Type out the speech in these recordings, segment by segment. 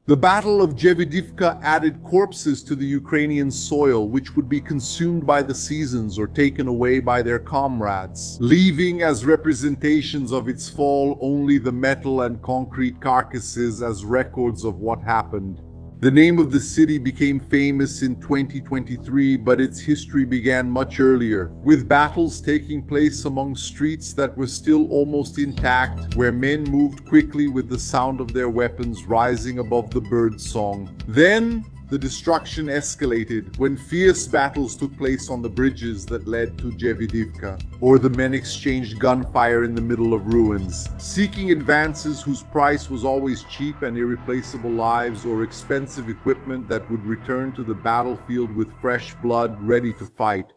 The Battle of Avdiivka added corpses to the Ukrainian soil, which would be consumed by the seasons or taken away by their comrades, leaving as representations of its fall only the metal and concrete carcasses as records of what happened. The name of the city became famous in 2023, but its history began much earlier, with battles taking place among streets that were still almost intact, where men moved quickly with the sound of their weapons rising above the bird song. Then, the destruction escalated when fierce battles took place on the bridges that led to Avdiivka, or the men exchanged gunfire in the middle of ruins, seeking advances whose price was always cheap and irreplaceable lives or expensive equipment that would return to the battlefield with fresh blood ready to fight.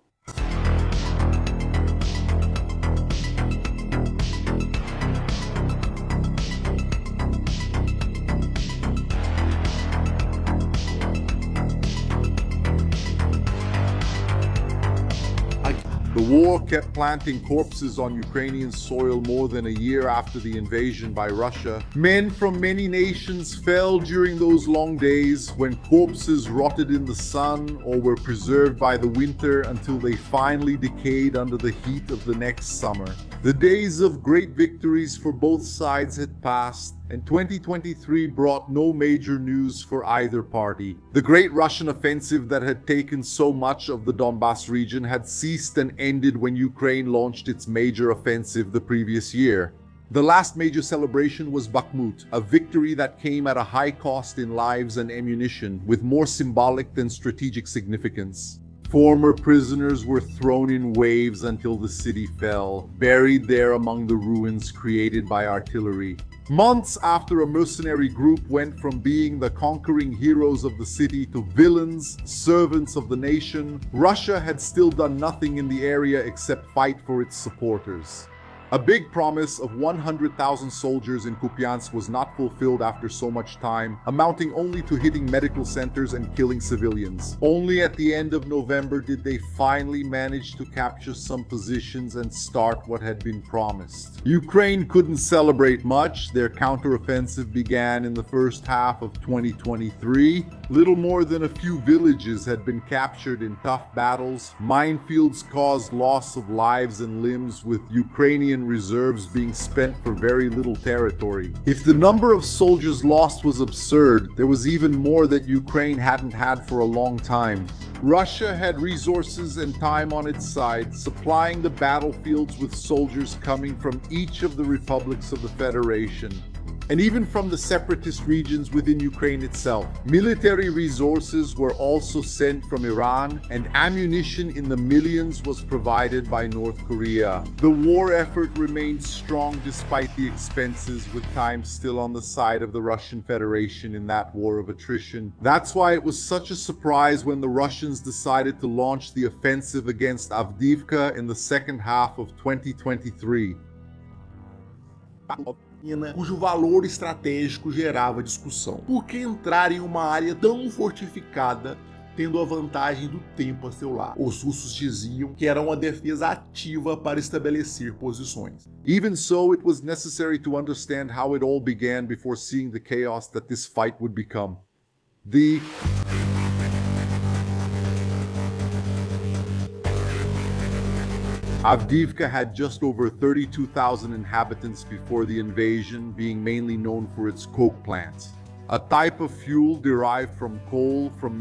The war kept planting corpses on Ukrainian soil more than a year after the invasion by Russia. Men from many nations fell during those long days when corpses rotted in the sun or were preserved by the winter until they finally decayed under the heat of the next summer. The days of great victories for both sides had passed, and 2023 brought no major news for either party. The great Russian offensive that had taken so much of the Donbas region had ceased and ended when Ukraine launched its major offensive the previous year. The last major celebration was Bakhmut, a victory that came at a high cost in lives and ammunition, with more symbolic than strategic significance. Former prisoners were thrown in waves until the city fell, buried there among the ruins created by artillery. Months after a mercenary group went from being the conquering heroes of the city to villains, servants of the nation, Russia had still done nothing in the area except fight for its supporters. A big promise of 100,000 soldiers in Kupiansk was not fulfilled after so much time, amounting only to hitting medical centers and killing civilians. Only at the end of November did they finally manage to capture some positions and start what had been promised. Ukraine couldn't celebrate much. Their counteroffensive began in the first half of 2023. Little more than a few villages had been captured in tough battles. Minefields caused loss of lives and limbs, with Ukrainian reserves being spent for very little territory. If the number of soldiers lost was absurd, there was even more that Ukraine hadn't had for a long time. Russia had resources and time on its side, supplying the battlefields with soldiers coming from each of the republics of the Federation, and even from the separatist regions within Ukraine itself. Military resources were also sent from Iran, and ammunition in the millions was provided by North Korea. The war effort remained strong despite the expenses, with time still on the side of the Russian Federation in that war of attrition. That's why it was such a surprise when the Russians decided to launch the offensive against Avdiivka in the second half of 2023. Cujo valor estratégico gerava discussão. Por que entrar em uma área tão fortificada, tendo a vantagem do tempo a seu lado? Os russos diziam que era uma defesa ativa para estabelecer posições. Even so, it was necessary to understand how it all began before seeing the chaos that this fight would become. Avdiivka had just over 32,000 inhabitants before the invasion, being mainly known for its coke plants, a type of fuel derived from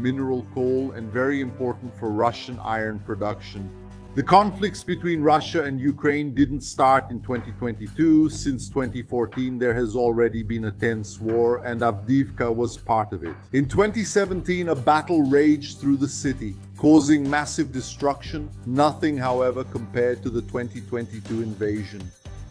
mineral coal, and very important for Russian iron production. The conflicts between Russia and Ukraine didn't start in 2022. Since 2014, there has already been a tense war, and Avdiivka was part of it. In 2017, a battle raged through the city, causing massive destruction. Nothing, however, compared to the 2022 invasion.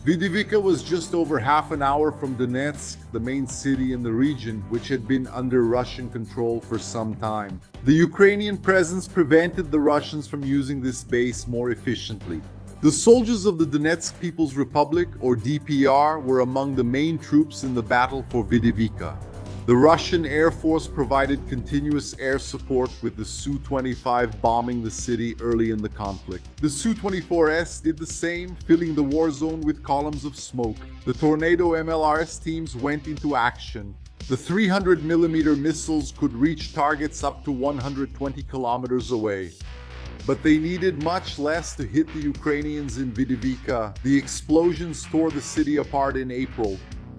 Avdiivka was just over half an hour from Donetsk, the main city in the region, which had been under Russian control for some time. The Ukrainian presence prevented the Russians from using this base more efficiently. The soldiers of the Donetsk People's Republic, or DPR, were among the main troops in the battle for Avdiivka. The Russian Air Force provided continuous air support, with the Su-25 bombing the city early in the conflict. The Su-24S did the same, filling the war zone with columns of smoke. The Tornado MLRS teams went into action, The 300mm missiles could reach targets up to 120 kilometers away. But they needed much less to hit the Ukrainians in Avdiivka. The explosions tore the city apart in April.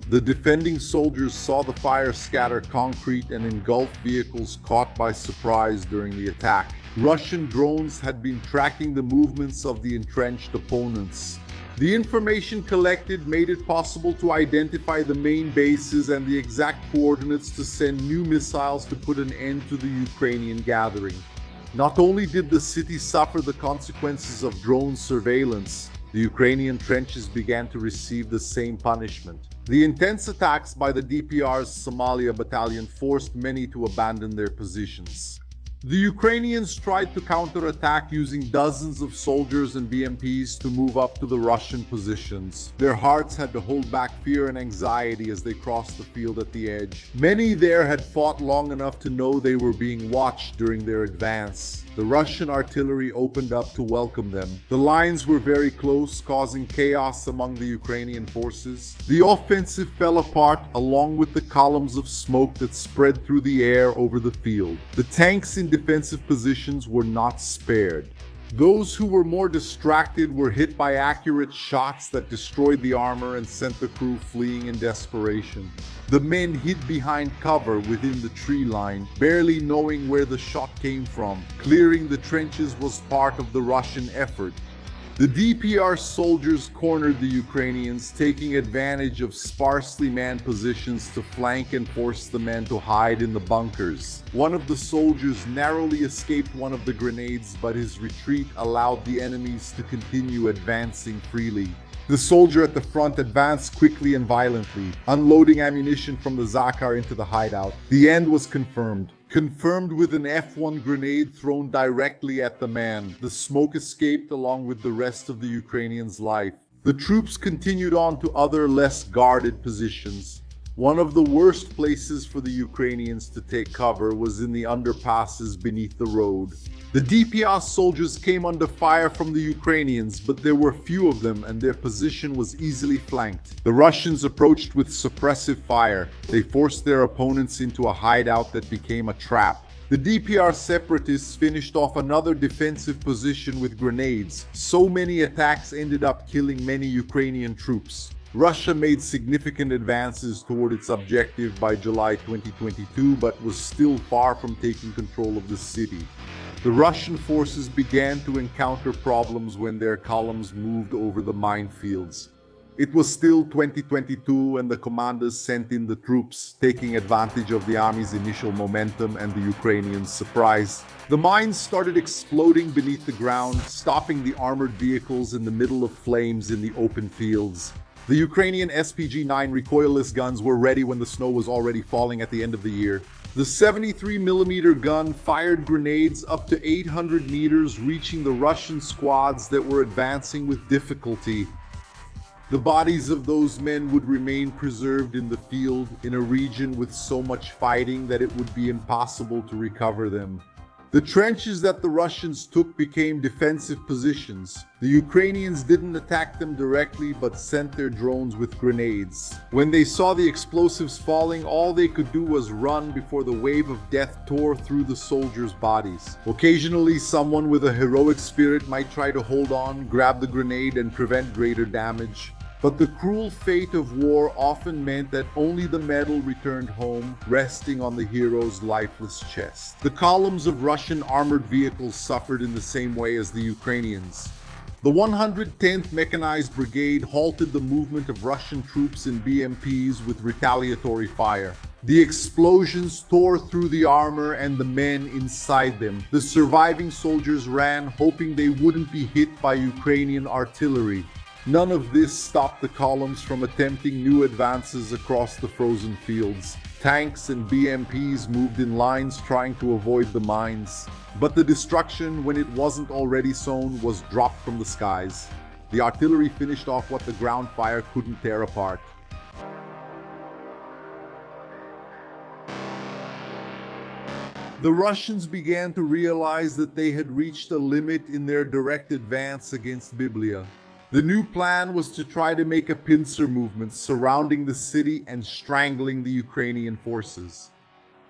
The defending soldiers saw the fire scatter concrete and engulf vehicles caught by surprise during the attack. Russian drones had been tracking the movements of the entrenched opponents. The information collected made it possible to identify the main bases and the exact coordinates to send new missiles to put an end to the Ukrainian gathering. Not only did the city suffer the consequences of drone surveillance, the Ukrainian trenches began to receive the same punishment. The intense attacks by the DPR's Somalia battalion forced many to abandon their positions. The Ukrainians tried to counterattack using dozens of soldiers and BMPs to move up to the Russian positions. Their hearts had to hold back fear and anxiety as they crossed the field at the edge. Many there had fought long enough to know they were being watched during their advance. The Russian artillery opened up to welcome them. The lines were very close, causing chaos among the Ukrainian forces. The offensive fell apart along with the columns of smoke that spread through the air over the field. The tanks in defensive positions were not spared. Those who were more distracted were hit by accurate shots that destroyed the armor and sent the crew fleeing in desperation. The men hid behind cover within the tree line, barely knowing where the shot came from. Clearing the trenches was part of the Russian effort. The DPR soldiers cornered the Ukrainians, taking advantage of sparsely manned positions to flank and force the men to hide in the bunkers. One of the soldiers narrowly escaped one of the grenades, but his retreat allowed the enemies to continue advancing freely. The soldier at the front advanced quickly and violently, unloading ammunition from the Zakar into the hideout. The end was confirmed. Confirmed with an F1 grenade thrown directly at the man. The smoke escaped along with the rest of the Ukrainians' life. The troops continued on to other less guarded positions. One of the worst places for the Ukrainians to take cover was in the underpasses beneath the road. The DPR soldiers came under fire from the Ukrainians, but there were few of them and their position was easily flanked. The Russians approached with suppressive fire. They forced their opponents into a hideout that became a trap. The DPR separatists finished off another defensive position with grenades. So many attacks ended up killing many Ukrainian troops. Russia made significant advances toward its objective by July 2022, but was still far from taking control of the city. The Russian forces began to encounter problems when their columns moved over the minefields. It was still 2022 and the commanders sent in the troops, taking advantage of the army's initial momentum and the Ukrainians' surprise. The mines started exploding beneath the ground, stopping the armored vehicles in the middle of flames in the open fields. The Ukrainian SPG-9 recoilless guns were ready when the snow was already falling at the end of the year. The 73mm gun fired grenades up to 800 meters, reaching the Russian squads that were advancing with difficulty. The bodies of those men would remain preserved in the field in a region with so much fighting that it would be impossible to recover them. The trenches that the Russians took became defensive positions. The Ukrainians didn't attack them directly but sent their drones with grenades. When they saw the explosives falling, all they could do was run before the wave of death tore through the soldiers' bodies. Occasionally, someone with a heroic spirit might try to hold on, grab the grenade, and prevent greater damage. But the cruel fate of war often meant that only the medal returned home, resting on the hero's lifeless chest. The columns of Russian armored vehicles suffered in the same way as the Ukrainians. The 110th Mechanized Brigade halted the movement of Russian troops in BMPs with retaliatory fire. The explosions tore through the armor and the men inside them. The surviving soldiers ran, hoping they wouldn't be hit by Ukrainian artillery. None of this stopped the columns from attempting new advances across the frozen fields. Tanks and BMPs moved in lines trying to avoid the mines. But the destruction, when it wasn't already sown, was dropped from the skies. The artillery finished off what the ground fire couldn't tear apart. The Russians began to realize that they had reached a limit in their direct advance against Biblia. The new plan was to try to make a pincer movement surrounding the city and strangling the Ukrainian forces.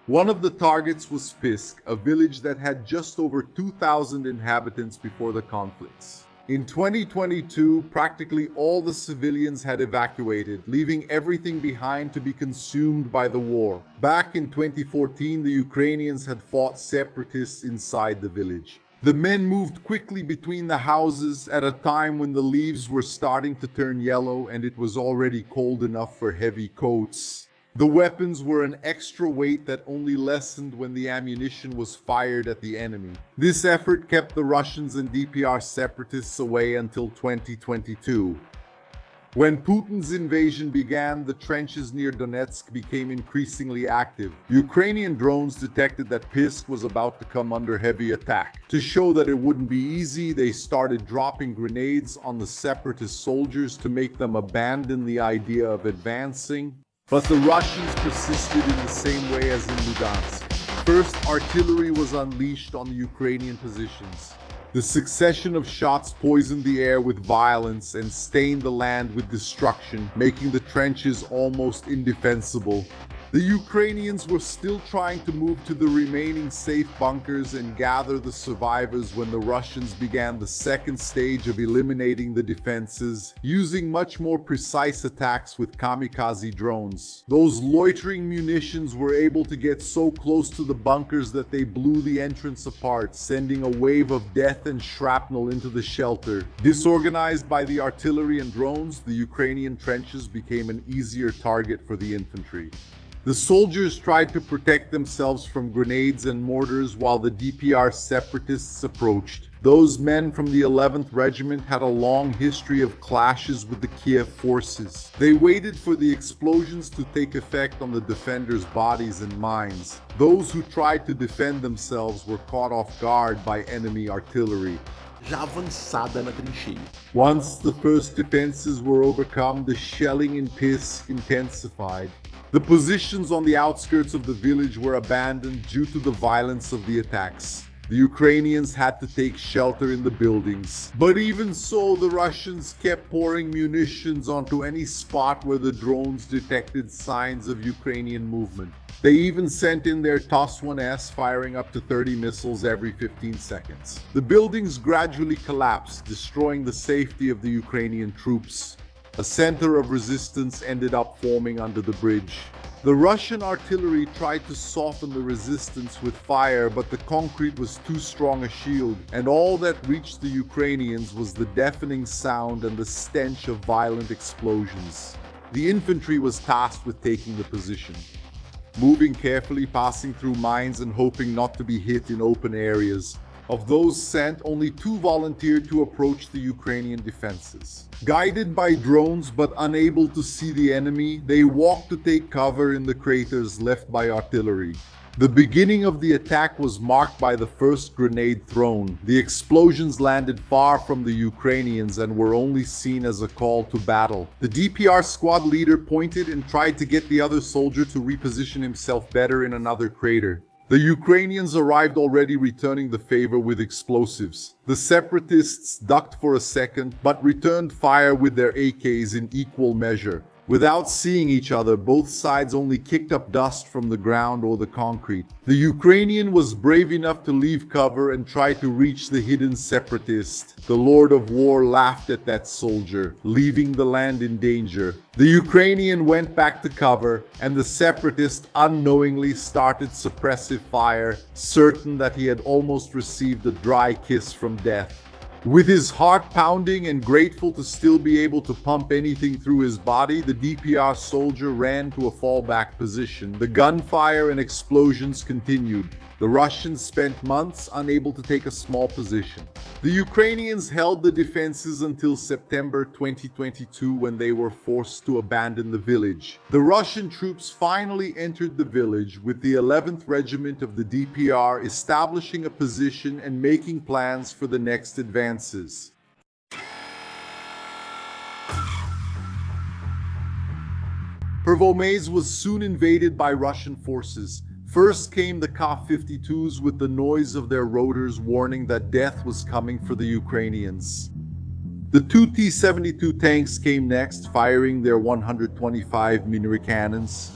One of the targets was Pisk, a village that had just over 2,000 inhabitants before the conflicts. In 2022, practically all the civilians had evacuated, leaving everything behind to be consumed by the war. Back in 2014, the Ukrainians had fought separatists inside the village. The men moved quickly between the houses at a time when the leaves were starting to turn yellow and it was already cold enough for heavy coats. The weapons were an extra weight that only lessened when the ammunition was fired at the enemy. This effort kept the Russians and DPR separatists away until 2022. When Putin's invasion began, the trenches near Donetsk became increasingly active. Ukrainian drones detected that Pisk was about to come under heavy attack. To show that it wouldn't be easy, they started dropping grenades on the separatist soldiers to make them abandon the idea of advancing. But the Russians persisted in the same way as in Lugansk. First, artillery was unleashed on the Ukrainian positions. The succession of shots poisoned the air with violence and stained the land with destruction, making the trenches almost indefensible. The Ukrainians were still trying to move to the remaining safe bunkers and gather the survivors when the Russians began the second stage of eliminating the defenses, using much more precise attacks with kamikaze drones. Those loitering munitions were able to get so close to the bunkers that they blew the entrance apart, sending a wave of death and shrapnel into the shelter. Disorganized by the artillery and drones, the Ukrainian trenches became an easier target for the infantry. The soldiers tried to protect themselves from grenades and mortars while the DPR separatists approached. Those men from the 11th Regiment had a long history of clashes with the Kiev forces. They waited for the explosions to take effect on the defenders' bodies and minds. Those who tried to defend themselves were caught off guard by enemy artillery. Já avançada na trincheira. Once the first defenses were overcome, the shelling in Pisk intensified. The positions on the outskirts of the village were abandoned due to the violence of the attacks. The Ukrainians had to take shelter in the buildings. But even so, the Russians kept pouring munitions onto any spot where the drones detected signs of Ukrainian movement. They even sent in their TOS-1S, firing up to 30 missiles every 15 seconds. The buildings gradually collapsed, destroying the safety of the Ukrainian troops. A center of resistance ended up forming under the bridge. The Russian artillery tried to soften the resistance with fire, but the concrete was too strong a shield, and all that reached the Ukrainians was the deafening sound and the stench of violent explosions. The infantry was tasked with taking the position, moving carefully, passing through mines and hoping not to be hit in open areas. Of those sent, only 2 volunteered to approach the Ukrainian defenses. Guided by drones but unable to see the enemy, they walked to take cover in the craters left by artillery. The beginning of the attack was marked by the first grenade thrown. The explosions landed far from the Ukrainians and were only seen as a call to battle. The DPR squad leader pointed and tried to get the other soldier to reposition himself better in another crater. The Ukrainians arrived already returning the favor with explosives. The separatists ducked for a second, but returned fire with their AKs in equal measure. Without seeing each other, both sides only kicked up dust from the ground or the concrete. The Ukrainian was brave enough to leave cover and try to reach the hidden separatist. The Lord of War laughed at that soldier, leaving the land in danger. The Ukrainian went back to cover, and the separatist unknowingly started suppressive fire, certain that he had almost received a dry kiss from death. With his heart pounding and grateful to still be able to pump anything through his body, the DPR soldier ran to a fallback position. The gunfire and explosions continued. The Russians spent months unable to take a small position. The Ukrainians held the defenses until September 2022, when they were forced to abandon the village. The Russian troops finally entered the village, with the 11th Regiment of the DPR establishing a position and making plans for the next advances. Pervomais was soon invaded by Russian forces. First came the Ka-52s with the noise of their rotors warning that death was coming for the Ukrainians. The two T-72 tanks came next, firing their 125mm cannons.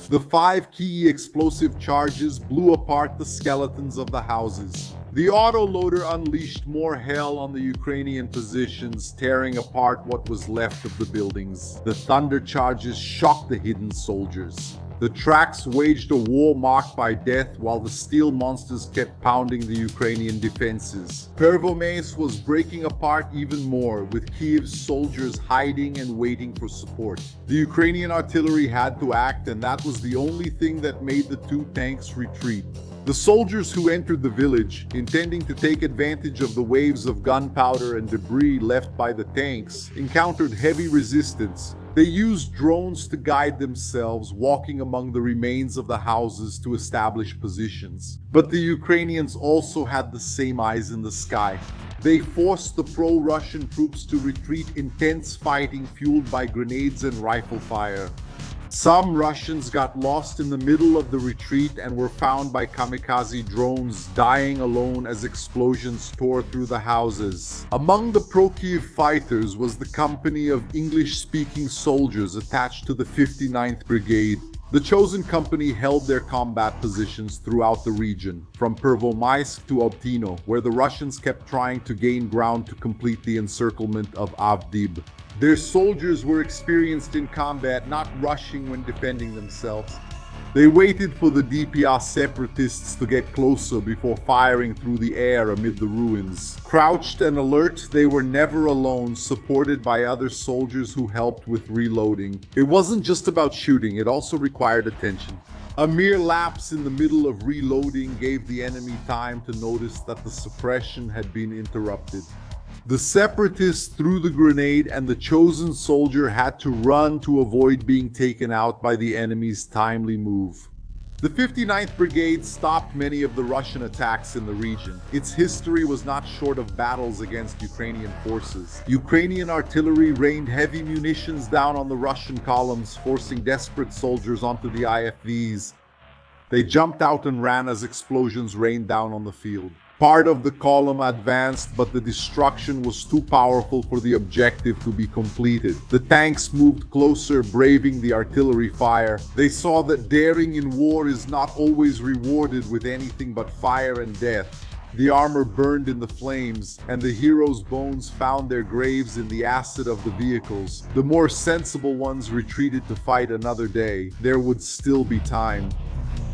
The 5 key explosive charges blew apart the skeletons of the houses. The autoloader unleashed more hell on the Ukrainian positions, tearing apart what was left of the buildings. The thunder charges shocked the hidden soldiers. The tracks waged a war marked by death while the steel monsters kept pounding the Ukrainian defenses. Pervomais was breaking apart even more, with Kiev's soldiers hiding and waiting for support. The Ukrainian artillery had to act, and that was the only thing that made the two tanks retreat. The soldiers who entered the village, intending to take advantage of the waves of gunpowder and debris left by the tanks, encountered heavy resistance. They used drones to guide themselves, walking among the remains of the houses to establish positions. But the Ukrainians also had the same eyes in the sky. They forced the pro-Russian troops to retreat, intense fighting fueled by grenades and rifle fire. Some Russians got lost in the middle of the retreat and were found by kamikaze drones, dying alone as explosions tore through the houses. Among the pro-Kiev fighters was the company of English-speaking soldiers attached to the 59th Brigade. The chosen company held their combat positions throughout the region, from Pervomaisk to Obtino, where the Russians kept trying to gain ground to complete the encirclement of Avdiivka. Their soldiers were experienced in combat, not rushing when defending themselves. They waited for the DPR separatists to get closer before firing through the air amid the ruins. Crouched and alert, they were never alone, supported by other soldiers who helped with reloading. It wasn't just about shooting, it also required attention. A mere lapse in the middle of reloading gave the enemy time to notice that the suppression had been interrupted. The separatists threw the grenade and the chosen soldier had to run to avoid being taken out by the enemy's timely move. The 59th Brigade stopped many of the Russian attacks in the region. Its history was not short of battles against Ukrainian forces. Ukrainian artillery rained heavy munitions down on the Russian columns, forcing desperate soldiers onto the IFVs. They jumped out and ran as explosions rained down on the field. Part of the column advanced, but the destruction was too powerful for the objective to be completed. The tanks moved closer, braving the artillery fire. They saw that daring in war is not always rewarded with anything but fire and death. The armor burned in the flames, and the heroes' bones found their graves in the acid of the vehicles. The more sensible ones retreated to fight another day. There would still be time.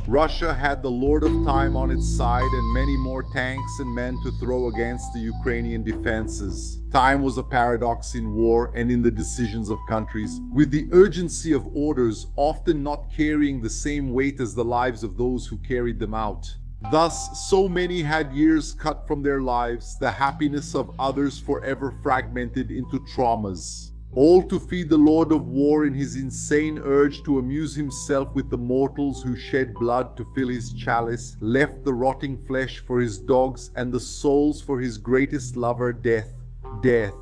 Russia had the Lord of Time on its side and many more tanks and men to throw against the Ukrainian defenses. Time was a paradox in war and in the decisions of countries, with the urgency of orders often not carrying the same weight as the lives of those who carried them out. Thus, so many had years cut from their lives, the happiness of others forever fragmented into traumas. All to feed the Lord of War in his insane urge to amuse himself with the mortals who shed blood to fill his chalice, left the rotting flesh for his dogs and the souls for his greatest lover, death. Death.